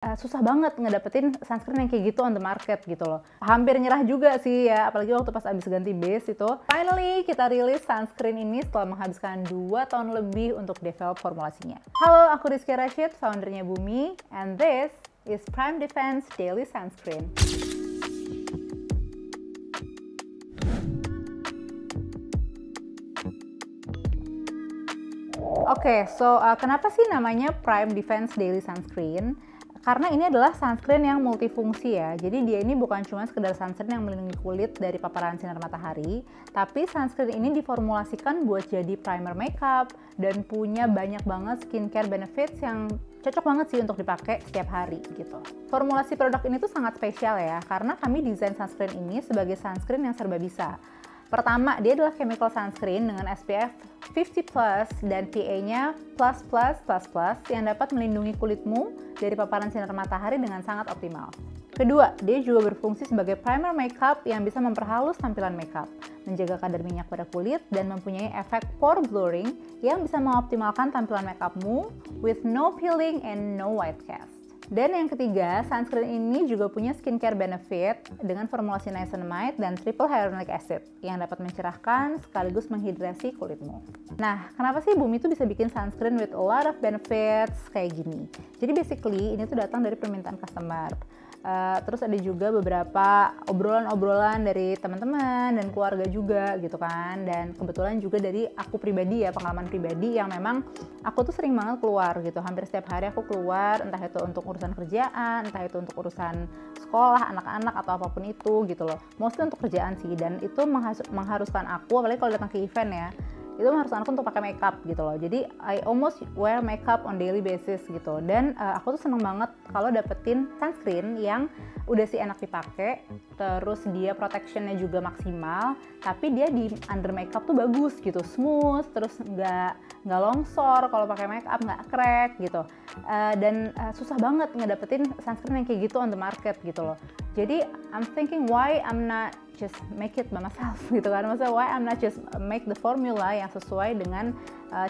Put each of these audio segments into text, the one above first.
Susah banget ngedapetin sunscreen yang kayak gitu on the market gitu loh. Hampir nyerah juga sih ya, apalagi waktu pas abis ganti base itu. Finally, kita rilis sunscreen ini setelah menghabiskan 2 tahun lebih untuk develop formulasinya. Halo, aku Rizky Rashid, foundernya Bumi, and this is Prime Defense Daily Sunscreen. Oke, kenapa sih namanya Prime Defense Daily Sunscreen? Karena ini adalah sunscreen yang multifungsi ya. Jadi dia ini bukan cuma sekedar sunscreen yang melindungi kulit dari paparan sinar matahari, tapi sunscreen ini diformulasikan buat jadi primer makeup dan punya banyak banget skincare benefits yang cocok banget sih untuk dipakai setiap hari gitu. Formulasi produk ini tuh sangat spesial ya, karena kami desain sunscreen ini sebagai sunscreen yang serba bisa. Pertama, dia adalah chemical sunscreen dengan SPF 50+ dan PA-nya ++++ yang dapat melindungi kulitmu dari paparan sinar matahari dengan sangat optimal. Kedua, dia juga berfungsi sebagai primer makeup yang bisa memperhalus tampilan makeup, menjaga kadar minyak pada kulit, dan mempunyai efek pore blurring yang bisa mengoptimalkan tampilan makeupmu with no peeling and no white cast. Dan yang ketiga, sunscreen ini juga punya skincare benefit dengan formulasi niacinamide dan triple hyaluronic acid yang dapat mencerahkan sekaligus menghidrasi kulitmu. Nah, kenapa sih Bumi itu bisa bikin sunscreen with a lot of benefits kayak gini? Jadi basically ini tuh datang dari permintaan customer. Terus ada juga beberapa obrolan-obrolan dari teman-teman dan keluarga juga gitu kan, dan kebetulan juga dari aku pribadi ya, pengalaman pribadi yang memang aku tuh sering banget keluar gitu, hampir setiap hari aku keluar, entah itu untuk urusan kerjaan, entah itu untuk urusan sekolah, anak-anak atau apapun itu gitu loh, mostly untuk kerjaan sih, dan itu mengharuskan aku, apalagi kalau datang ke event ya, itu mengharuskan aku untuk pakai makeup gitu loh. Jadi I almost wear makeup on daily basis gitu. Dan aku tuh seneng banget kalau dapetin sunscreen yang udah sih enak dipakai, terus dia protectionnya juga maksimal, tapi dia di under makeup tuh bagus gitu, smooth, terus nggak longsor kalau pakai makeup, nggak crack gitu. Dan susah banget ngedapetin sunscreen yang kayak gitu on the market gitu loh. Jadi I'm thinking why I'm not just make it by myself gitu kan, maksudnya why I'm not just make the formula yang sesuai dengan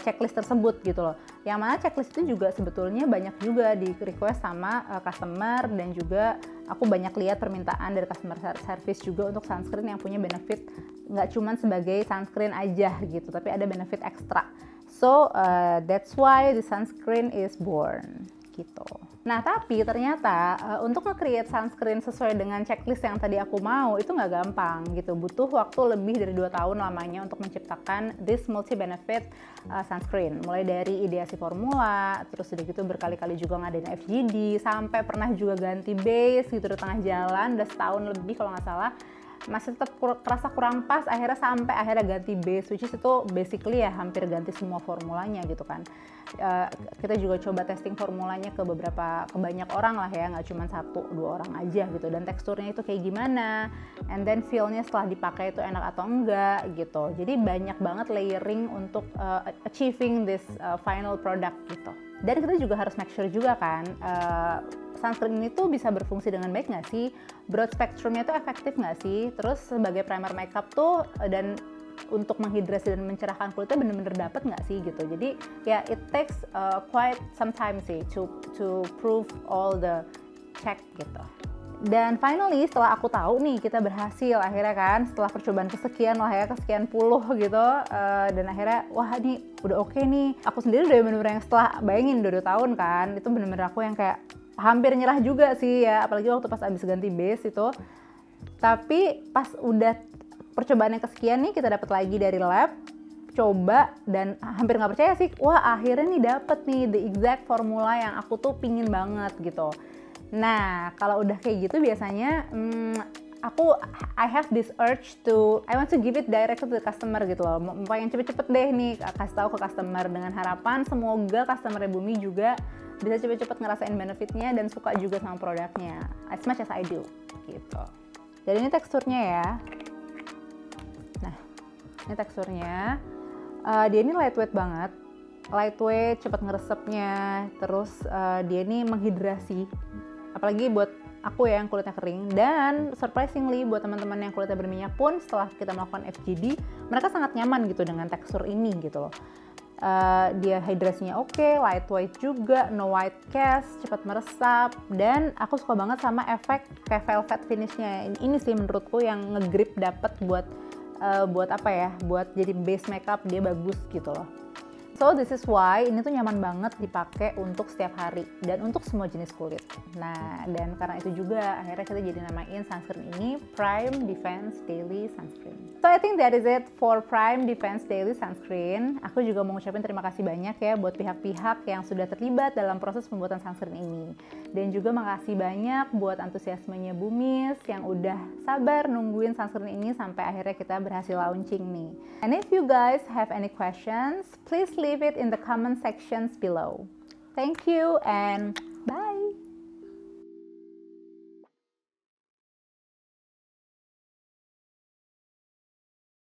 checklist tersebut gitu loh. Yang mana checklist itu juga sebetulnya banyak juga di request sama customer, dan juga aku banyak lihat permintaan dari customer service juga untuk sunscreen yang punya benefit nggak cuman sebagai sunscreen aja gitu, tapi ada benefit ekstra. So that's why the sunscreen is born gitu. Nah, tapi ternyata untuk nge-create sunscreen sesuai dengan checklist yang tadi aku mau itu nggak gampang gitu. Butuh waktu lebih dari 2 tahun lamanya untuk menciptakan this multi-benefit sunscreen. Mulai dari ideasi formula, terus udah gitu berkali-kali juga ngadain FGD, sampai pernah juga ganti base gitu di tengah jalan, udah setahun lebih kalau nggak salah. Masih tetap kerasa kurang pas, akhirnya ganti base, which is itu basically ya hampir ganti semua formulanya gitu kan. Kita juga coba testing formulanya ke banyak orang lah ya, nggak cuma 1-2 orang aja gitu, dan teksturnya itu kayak gimana, and then feel-nya setelah dipakai itu enak atau enggak gitu. Jadi banyak banget layering untuk achieving this final product gitu. Dan kita juga harus make sure juga kan, sunscreen ini tuh bisa berfungsi dengan baik nggak sih? Broad spectrumnya tuh efektif nggak sih? Terus sebagai primer makeup tuh dan untuk menghidrasi dan mencerahkan kulitnya bener-bener dapet nggak sih gitu. Jadi ya it takes quite some time sih to prove all the check gitu. Dan finally setelah aku tahu nih kita berhasil akhirnya kan, setelah percobaan kesekian lah ya, kesekian puluh gitu, dan akhirnya wah ini udah oke nih. Aku sendiri udah bener-bener yang setelah bayangin 2 tahun kan, itu bener-bener aku yang kayak hampir nyerah juga sih ya, apalagi waktu pas abis ganti base itu. Tapi pas udah percobaan yang kesekian nih, kita dapat lagi dari lab, coba, dan hampir nggak percaya sih, wah akhirnya nih dapet nih the exact formula yang aku tuh pingin banget gitu. Nah, kalau udah kayak gitu biasanya I have this urge I want to give it direct to the customer gitu loh. Pengen cepet-cepet deh nih kasih tahu ke customer, dengan harapan semoga customer Bumi juga bisa cepet-cepet ngerasain benefitnya dan suka juga sama produknya as much as I do gitu. Jadi ini teksturnya ya. Nah, ini teksturnya. Dia ini lightweight banget. Lightweight, cepet ngeresepnya. Terus dia ini menghidrasi. Apalagi buat aku ya yang kulitnya kering, dan surprisingly buat teman-teman yang kulitnya berminyak pun setelah kita melakukan FGD mereka sangat nyaman gitu dengan tekstur ini gitu loh. Dia hidrasinya oke, lightweight juga, no white cast, cepat meresap, dan aku suka banget sama efek kayak velvet finishnya. Ini sih menurutku yang nge-grip dapet buat apa ya, buat jadi base makeup dia bagus gitu loh. So this is why ini tuh nyaman banget dipakai untuk setiap hari dan untuk semua jenis kulit. Nah, dan karena itu juga akhirnya kita jadi namain sunscreen ini Prime Defense Daily Sunscreen. So I think that is it for Prime Defense Daily Sunscreen. Aku juga mau ngucapin terima kasih banyak ya buat pihak-pihak yang sudah terlibat dalam proses pembuatan sunscreen ini. Dan juga makasih banyak buat antusiasmenya Bumis yang udah sabar nungguin sunscreen ini sampai akhirnya kita berhasil launching nih. And if you guys have any questions, please leave it in the comment sections below. Thank you and